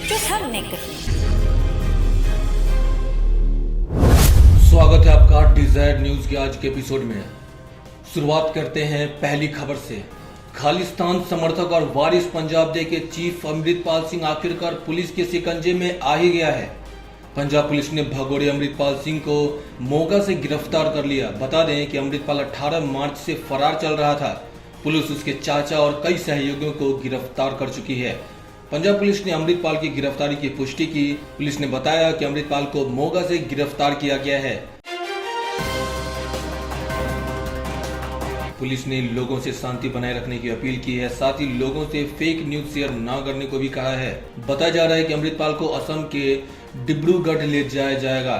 जो हमने कही। स्वागत है आपका डिजायर न्यूज के आज के एपिसोड में। शुरुआत करते हैं पहली खबर से। खालिस्तान समर्थक और वारिस पंजाब डे के चीफ अमृतपाल सिंह आखिरकार पुलिस के शिकंजे में आ ही गया है। पंजाब पुलिस ने भगोड़े अमृतपाल सिंह को मोगा से गिरफ्तार कर लिया। बता दें कि अमृतपाल 18 मार्च से फरार चल रहा था। पुलिस उसके चाचा और कई सहयोगियों को गिरफ्तार कर चुकी है। पंजाब पुलिस ने अमृतपाल की गिरफ्तारी की पुष्टि की। पुलिस ने बताया कि अमृतपाल को मोगा से गिरफ्तार किया गया है। पुलिस ने लोगों से शांति बनाए रखने की अपील की है, साथ ही लोगों से फेक न्यूज शेयर न करने को भी कहा है। बताया जा रहा है कि अमृतपाल को असम के डिब्रूगढ़ ले जाया जाएगा।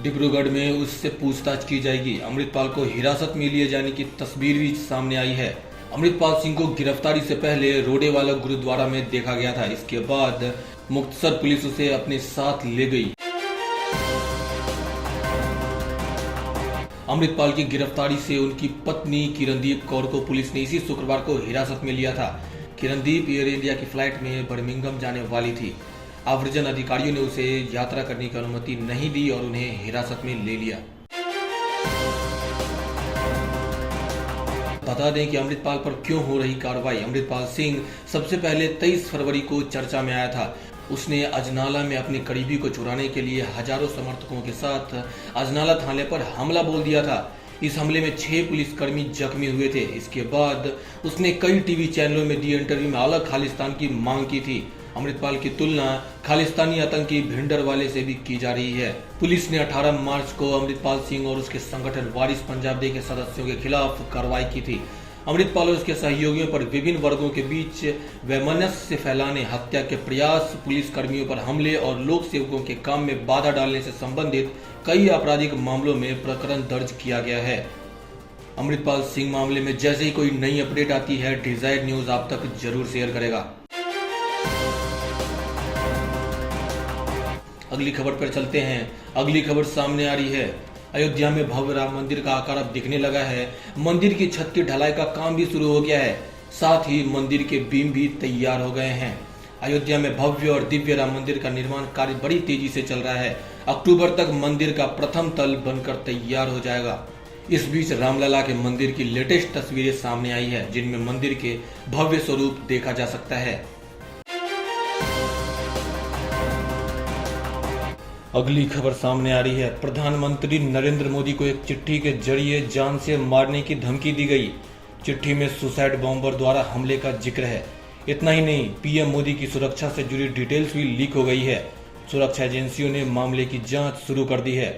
डिब्रूगढ़ में उससे पूछताछ की जाएगी। अमृतपाल को हिरासत में लिए जाने की तस्वीर भी सामने आई है। अमृतपाल सिंह को गिरफ्तारी से पहले रोडेवाला गुरुद्वारा में देखा गया था। इसके बाद मुक्तसर पुलिस उसे अपने साथ ले गई। अमृतपाल की गिरफ्तारी से उनकी पत्नी किरणदीप कौर को पुलिस ने इसी शुक्रवार को हिरासत में लिया था। किरणदीप एयर इंडिया की फ्लाइट में बर्मिंघम जाने वाली थी। आव्रजन अधिकारियों ने उसे यात्रा करने की अनुमति नहीं दी और उन्हें हिरासत में ले लिया। बता दें कि अमृतपाल पर क्यों हो रही कार्रवाई। अमृतपाल सिंह सबसे पहले 23 फरवरी को चर्चा में आया था। उसने अजनाला में अपने करीबी को चुराने के लिए हजारों समर्थकों के साथ अजनाला थाने पर हमला बोल दिया था। इस हमले में 6 पुलिसकर्मी जख्मी हुए थे। इसके बाद उसने कई टीवी चैनलों में दिए इंटरव्यू में अलग खालिस्तान की मांग की थी। अमृतपाल की तुलना खालिस्तानी आतंकी भिंडरवाले से भी की जा रही है। पुलिस ने 18 मार्च को अमृतपाल सिंह और उसके संगठन वारिस पंजाब डे के सदस्यों के खिलाफ कार्रवाई की थी। अमृतपाल और उसके सहयोगियों पर विभिन्न वर्गों के बीच वैमनस्य फैलाने, हत्या के प्रयास, पुलिस कर्मियों पर हमले और लोक सेवकों के काम में बाधा डालने से संबंधित कई आपराधिक मामलों में प्रकरण दर्ज किया गया है। अमृतपाल सिंह मामले में जैसे ही कोई नई अपडेट आती है, डिजायर न्यूज आप तक जरूर शेयर करेगा। अगली खबर पर चलते हैं। अगली खबर सामने आ रही है। अयोध्या में भव्य राम मंदिर का आकार अब दिखने लगा है। मंदिर की छत की ढलाई का काम भी शुरू हो गया है। साथ ही मंदिर के बीम भी तैयार हो गए हैं। अयोध्या में भव्य और दिव्य राम मंदिर का निर्माण कार्य बड़ी तेजी से चल रहा है। अक्टूबर तक मंदिर का प्रथम तल बनकर तैयार हो जाएगा। इस बीच रामलला के मंदिर की लेटेस्ट तस्वीरें सामने आई है, जिनमें मंदिर के भव्य स्वरूप देखा जा सकता है। अगली खबर सामने आ रही है। प्रधानमंत्री नरेंद्र मोदी को एक चिट्ठी के जरिए जान से मारने की धमकी दी गई। चिट्ठी में सुसाइड बॉम्बर द्वारा हमले का जिक्र है। इतना ही नहीं, पीएम मोदी की सुरक्षा से जुड़ी डिटेल्स भी लीक हो गई है। सुरक्षा एजेंसियों ने मामले की जांच शुरू कर दी है।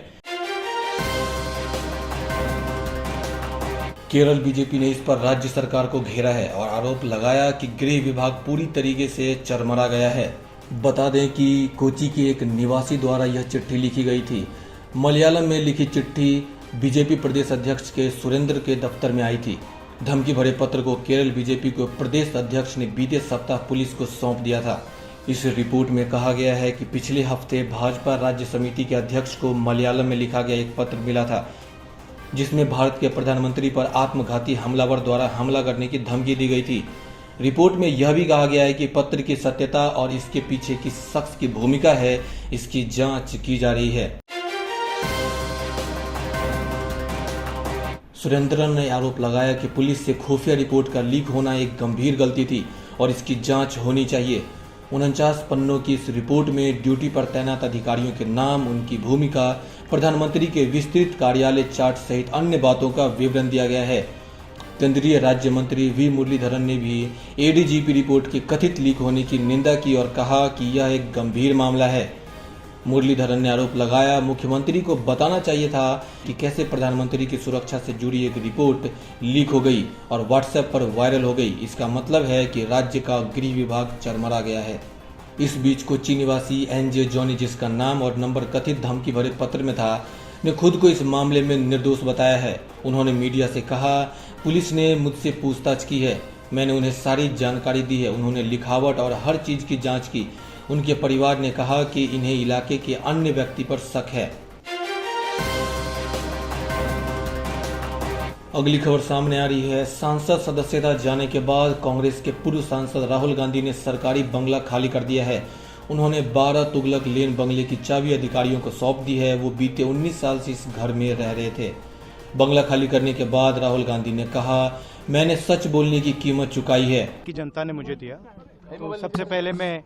केरल बीजेपी ने इस पर राज्य सरकार को घेरा है और आरोप लगाया कि गृह विभाग पूरी तरीके से चरमरा गया है। बता दें कि कोची के एक निवासी द्वारा यह चिट्ठी लिखी गई थी। मलयालम में लिखी चिट्ठी बीजेपी प्रदेश अध्यक्ष के सुरेंद्र के दफ्तर में आई थी। धमकी भरे पत्र को केरल बीजेपी को प्रदेश अध्यक्ष ने बीते सप्ताह पुलिस को सौंप दिया था। इस रिपोर्ट में कहा गया है कि पिछले हफ्ते भाजपा राज्य समिति के अध्यक्ष को मलयालम में लिखा गया एक पत्र मिला था, जिसमें भारत के प्रधानमंत्री पर आत्मघाती हमलावर द्वारा हमला करने की धमकी दी गई थी। रिपोर्ट में यह भी कहा गया है कि पत्र की सत्यता और इसके पीछे किस शख्स की भूमिका है, इसकी जांच की जा रही है। सुरेंद्रन ने आरोप लगाया कि पुलिस से खुफिया रिपोर्ट का लीक होना एक गंभीर गलती थी और इसकी जांच होनी चाहिए। 49 पन्नों की इस रिपोर्ट में ड्यूटी पर तैनात अधिकारियों के नाम, उनकी भूमिका, प्रधानमंत्री के विस्तृत कार्यालय चार्ट सहित अन्य बातों का विवरण दिया गया है। केंद्रीय राज्य मंत्री वी मुरलीधरन ने भी एडीजीपी रिपोर्ट के कथित लीक होने की निंदा की और कहा कि यह एक गंभीर मामला है। मुरलीधरन ने आरोप लगाया, मुख्यमंत्री को बताना चाहिए था कि कैसे प्रधानमंत्री की सुरक्षा से जुड़ी एक रिपोर्ट लीक हो गई और व्हाट्सएप पर वायरल हो गई। इसका मतलब है कि राज्य का गृह विभाग चरमरा गया है। इस बीच कोच्चि निवासी एनजे जॉनी, जिसका नाम और नंबर कथित धमकी भरे पत्र में था, ने खुद को इस मामले में निर्दोष बताया है। उन्होंने मीडिया से कहा, पुलिस ने मुझसे पूछताछ की है, मैंने उन्हें सारी जानकारी दी है। उन्होंने लिखावट और हर चीज की जांच की। उनके परिवार ने कहा कि इन्हें इलाके के अन्य व्यक्ति पर शक है। अगली खबर सामने आ रही है। सांसद सदस्यता जाने के बाद कांग्रेस के पूर्व सांसद राहुल गांधी ने सरकारी बंगला खाली कर दिया है। उन्होंने 12 तुगलक लेन बंगले की चाबी अधिकारियों को सौंप दी है। वो बीते 19 साल से इस घर में रह रहे थे। बंगला खाली करने के बाद राहुल गांधी ने कहा, मैंने सच बोलने की कीमत चुकाई है। कि जनता ने मुझे दिया, तो सबसे पहले मैं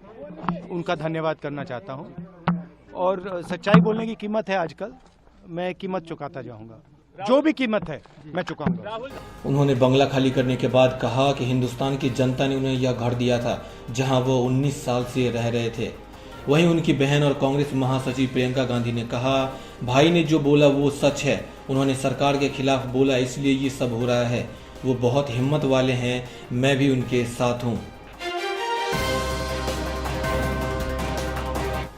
उनका धन्यवाद करना चाहता हूं। और सच्चाई बोलने की कीमत है, आजकल मैं कीमत चुकाता जाऊंगा, जो भी कीमत है मैं चुकाऊंगा। उन्होंने बंगला खाली करने के बाद कहा कि हिंदुस्तान की जनता ने उन्हें यह घर दिया था जहां वो 19 साल से रह रहे थे। वहीं उनकी बहन और कांग्रेस महासचिव प्रियंका गांधी ने कहा, भाई ने जो बोला वो सच है। उन्होंने सरकार के खिलाफ बोला, इसलिए ये सब हो रहा है। वो बहुत हिम्मत वाले हैं, मैं भी उनके साथ हूँ।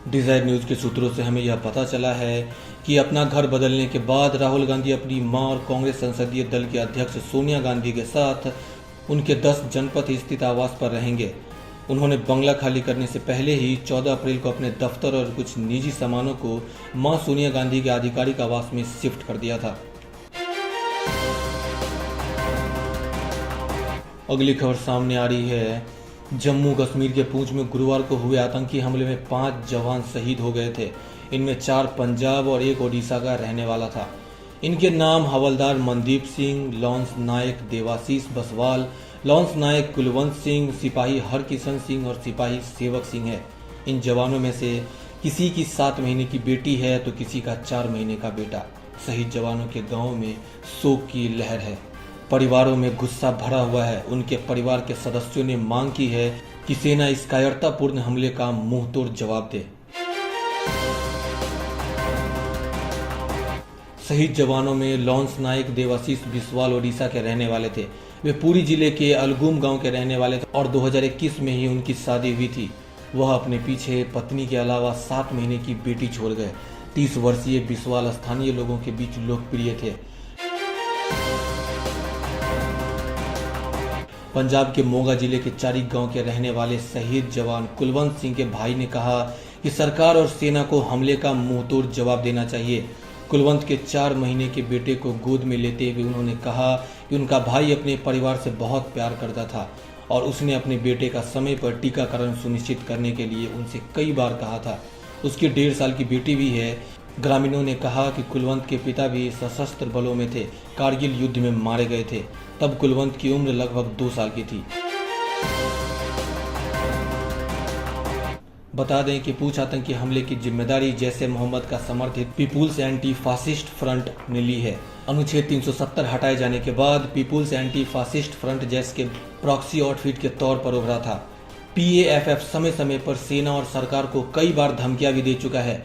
डिजायर न्यूज के सूत्रों से हमें यह पता चला है कि अपना घर बदलने के बाद राहुल गांधी अपनी मां और कांग्रेस संसदीय दल के अध्यक्ष सोनिया गांधी के साथ उनके 10 जनपथ स्थित आवास पर रहेंगे। उन्होंने बंगला खाली करने से पहले ही 14 अप्रैल को अपने दफ्तर और कुछ निजी सामानों को मां सोनिया गांधी के आधिकारिक आवास में शिफ्ट कर दिया था। अगली खबर सामने आ रही है। जम्मू कश्मीर के पूंछ में गुरुवार को हुए आतंकी हमले में 5 जवान शहीद हो गए थे। इनमें 4 पंजाब और 1 ओडिशा का रहने वाला था। इनके नाम हवलदार मनदीप सिंह, लॉन्स नायक देवाशीष बसवाल, लॉन्स नायक कुलवंत सिंह, सिपाही हरकिशन सिंह और सिपाही सेवक सिंह है। इन जवानों में से किसी की 7 महीने की बेटी है तो किसी का 4 महीने का बेटा। शहीद जवानों के गांव में शोक की लहर है। परिवारों में गुस्सा भरा हुआ है। उनके परिवार के सदस्यों ने मांग की है कि सेना इस कायरतापूर्ण हमले का मुंहतोड़ जवाब दे। शहीद जवानों में लॉन्स नायक देवाशीष बिस्वाल ओडिशा के रहने वाले थे। वे पुरी जिले के अलगुम गांव के रहने वाले थे और 2021 में ही उनकी शादी हुई थी। वह अपने पीछे पत्नी के अलावा 7 महीने की बेटी छोड़ गए। 30 वर्षीय बिस्वाल स्थानीय लोगों के बीच लोकप्रिय थे। पंजाब के मोगा जिले के चारिक गांव के रहने वाले शहीद जवान कुलवंत सिंह के भाई ने कहा कि सरकार और सेना को हमले का मुंहतोड़ जवाब देना चाहिए। कुलवंत के 4 महीने के बेटे को गोद में लेते हुए उन्होंने कहा कि उनका भाई अपने परिवार से बहुत प्यार करता था और उसने अपने बेटे का समय पर टीकाकरण सुनिश्चित करने के लिए उनसे कई बार कहा था। उसकी 1.5 साल की बेटी भी है। ग्रामीणों ने कहा कि कुलवंत के पिता भी सशस्त्र बलों में थे, कारगिल युद्ध में मारे गए थे। तब कुलवंत की उम्र लगभग 2 साल की थी। बता दें कि पूंछ आतंकी हमले की जिम्मेदारी जैश-ए मोहम्मद का समर्थित पीपुल्स एंटी फासिस्ट फ्रंट ने ली है। अनुच्छेद 370 हटाए जाने के बाद people's anti fascist front Jaish के प्रॉक्सी आउटफिट के तौर पर उभरा था। PAFF समय समय पर सेना और सरकार को कई बार धमकियां भी दे चुका है।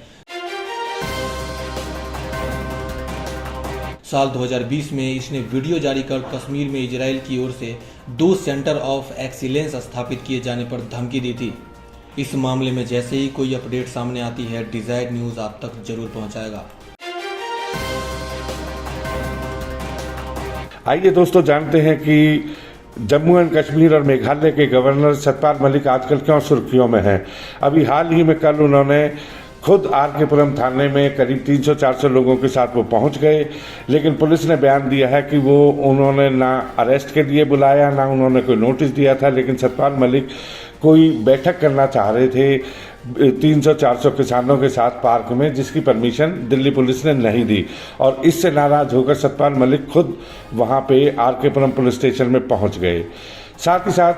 साल 2020 में इसने वीडियो जारी कर कश्मीर में इजराइल की ओर से 2 सेंटर ऑफ एक्सीलेंस स्थापित किए जाने पर धमकी दी थी। इस मामले में जैसे ही कोई अपडेट सामने आती है, डिजायर न्यूज आप तक जरूर पहुंचाएगा। आइए दोस्तों, जानते हैं कि जम्मू एंड कश्मीर और मेघालय के गवर्नर सतपाल मलिक आजकल क्यों सुर्खियों में हैं। अभी हाल ही में कल उन्होंने खुद आर.के. पुरम थाने में करीब 300-400 लोगों के साथ वो पहुंच गए, लेकिन पुलिस ने बयान दिया है कि वो उन्होंने ना अरेस्ट के लिए बुलाया, ना उन्होंने कोई नोटिस दिया था। लेकिन सतपाल मलिक कोई बैठक करना चाह रहे थे 300-400 किसानों के साथ पार्क में, जिसकी परमिशन दिल्ली पुलिस ने नहीं दी। और इससे नाराज होकर सतपाल मलिक खुद वहाँ पे आर.के. पुरम पुलिस स्टेशन में पहुँच गए। साथ ही साथ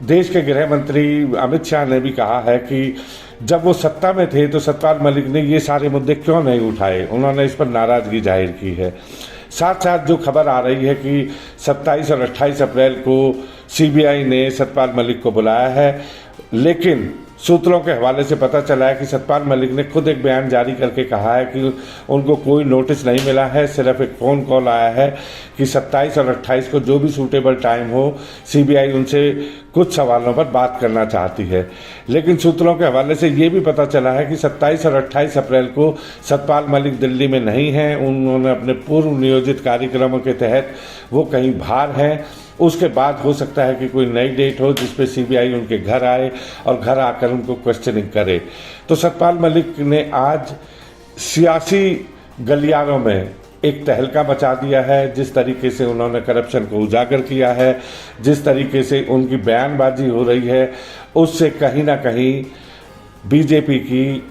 देश के गृह मंत्री अमित शाह ने भी कहा है कि जब वो सत्ता में थे तो सतपाल मलिक ने ये सारे मुद्दे क्यों नहीं उठाए। उन्होंने इस पर नाराजगी जाहिर की है। साथ साथ जो खबर आ रही है कि 27 और 28 अप्रैल को CBI ने सतपाल मलिक को बुलाया है, लेकिन सूत्रों के हवाले से पता चला है कि सतपाल मलिक ने खुद एक बयान जारी करके कहा है कि उनको कोई नोटिस नहीं मिला है। सिर्फ एक फ़ोन कॉल आया है कि 27 और 28 को जो भी सूटेबल टाइम हो CBI उनसे कुछ सवालों पर बात करना चाहती है। लेकिन सूत्रों के हवाले से ये भी पता चला है कि 27 और 28 अप्रैल को सतपाल मलिक दिल्ली में नहीं हैं। उन्होंने अपने पूर्व नियोजित कार्यक्रमों के तहत वो कहीं बाहर हैं। उसके बाद हो सकता है कि कोई नई डेट हो जिस पे CBI उनके घर आए और घर आकर उनको क्वेश्चनिंग करे। तो सतपाल मलिक ने आज सियासी गलियारों में एक तहलका मचा दिया है। जिस तरीके से उन्होंने करप्शन को उजागर किया है, जिस तरीके से उनकी बयानबाजी हो रही है, उससे कहीं ना कहीं बीजेपी की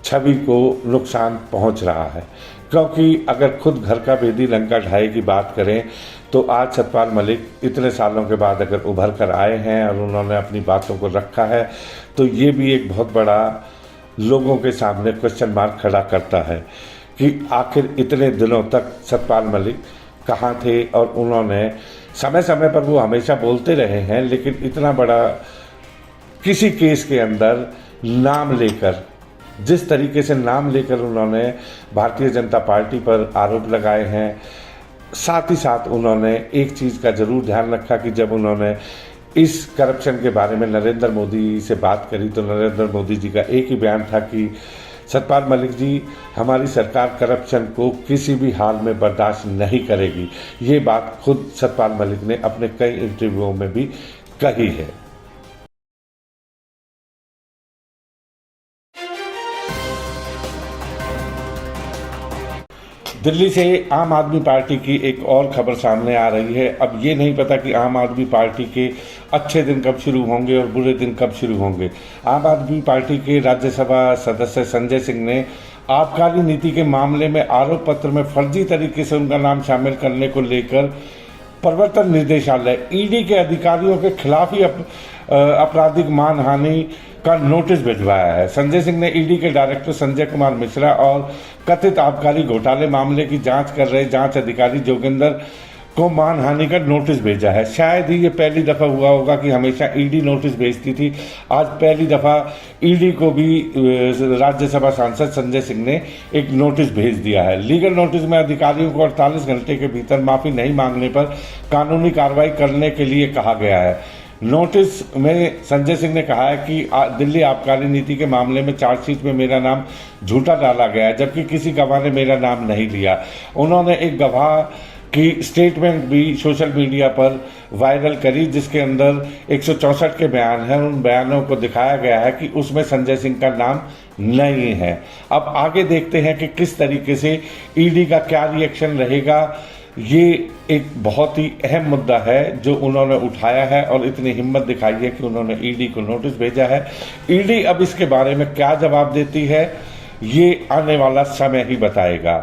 छवि को नुकसान पहुंच रहा है। क्योंकि अगर खुद घर का भेदी लंका ढाई की बात करें तो आज सतपाल मलिक इतने सालों के बाद अगर उभर कर आए हैं और उन्होंने अपनी बातों को रखा है तो ये भी एक बहुत बड़ा लोगों के सामने क्वेश्चन मार्क खड़ा करता है कि आखिर इतने दिनों तक सतपाल मलिक कहाँ थे। और उन्होंने समय समय पर वो हमेशा बोलते रहे हैं, लेकिन इतना बड़ा किसी केस के अंदर नाम लेकर, जिस तरीके से नाम लेकर उन्होंने भारतीय जनता पार्टी पर आरोप लगाए हैं, साथ ही साथ उन्होंने एक चीज़ का जरूर ध्यान रखा कि जब उन्होंने इस करप्शन के बारे में नरेंद्र मोदी से बात करी तो नरेंद्र मोदी जी का एक ही बयान था कि सतपाल मलिक जी, हमारी सरकार करप्शन को किसी भी हाल में बर्दाश्त नहीं करेगी। ये बात खुद सतपाल मलिक ने अपने कई इंटरव्यूओं में भी कही है। दिल्ली से आम आदमी पार्टी की एक और खबर सामने आ रही है। अब ये नहीं पता कि आम आदमी पार्टी के अच्छे दिन कब शुरू होंगे और बुरे दिन कब शुरू होंगे। आम आदमी पार्टी के राज्यसभा सदस्य संजय सिंह ने आबकारी नीति के मामले में आरोप पत्र में फर्जी तरीके से उनका नाम शामिल करने को लेकर प्रवर्तन निदेशालय ईडी के अधिकारियों के खिलाफ ही आपराधिक मानहानि का नोटिस भिजवाया है। संजय सिंह ने ईडी के डायरेक्टर संजय कुमार मिश्रा और कथित आबकारी घोटाले मामले की जांच कर रहे जांच अधिकारी जोगिंदर को मानहानि का नोटिस भेजा है। शायद ही ये पहली दफ़ा हुआ होगा कि हमेशा ईडी नोटिस भेजती थी। आज पहली दफ़ा ईडी को भी राज्यसभा सांसद संजय सिंह ने एक नोटिस भेज दिया है। लीगल नोटिस में अधिकारियों को 48 घंटे के भीतर माफ़ी नहीं मांगने पर कानूनी कार्रवाई करने के लिए कहा गया है। नोटिस में संजय सिंह ने कहा है कि दिल्ली आबकारी नीति के मामले में चार्जशीट में मेरा नाम झूठा डाला गया है, जबकि किसी गवाह ने मेरा नाम नहीं लिया। उन्होंने एक गवाह की स्टेटमेंट भी सोशल मीडिया पर वायरल करी, जिसके अंदर 164 के बयान हैं। उन बयानों को दिखाया गया है कि उसमें संजय सिंह का नाम नहीं है। अब आगे देखते हैं कि किस तरीके से ईडी का क्या रिएक्शन रहेगा। ये एक बहुत ही अहम मुद्दा है जो उन्होंने उठाया है और इतनी हिम्मत दिखाई है कि उन्होंने ईडी को नोटिस भेजा है। ईडी अब इसके बारे में क्या जवाब देती है ये आने वाला समय ही बताएगा।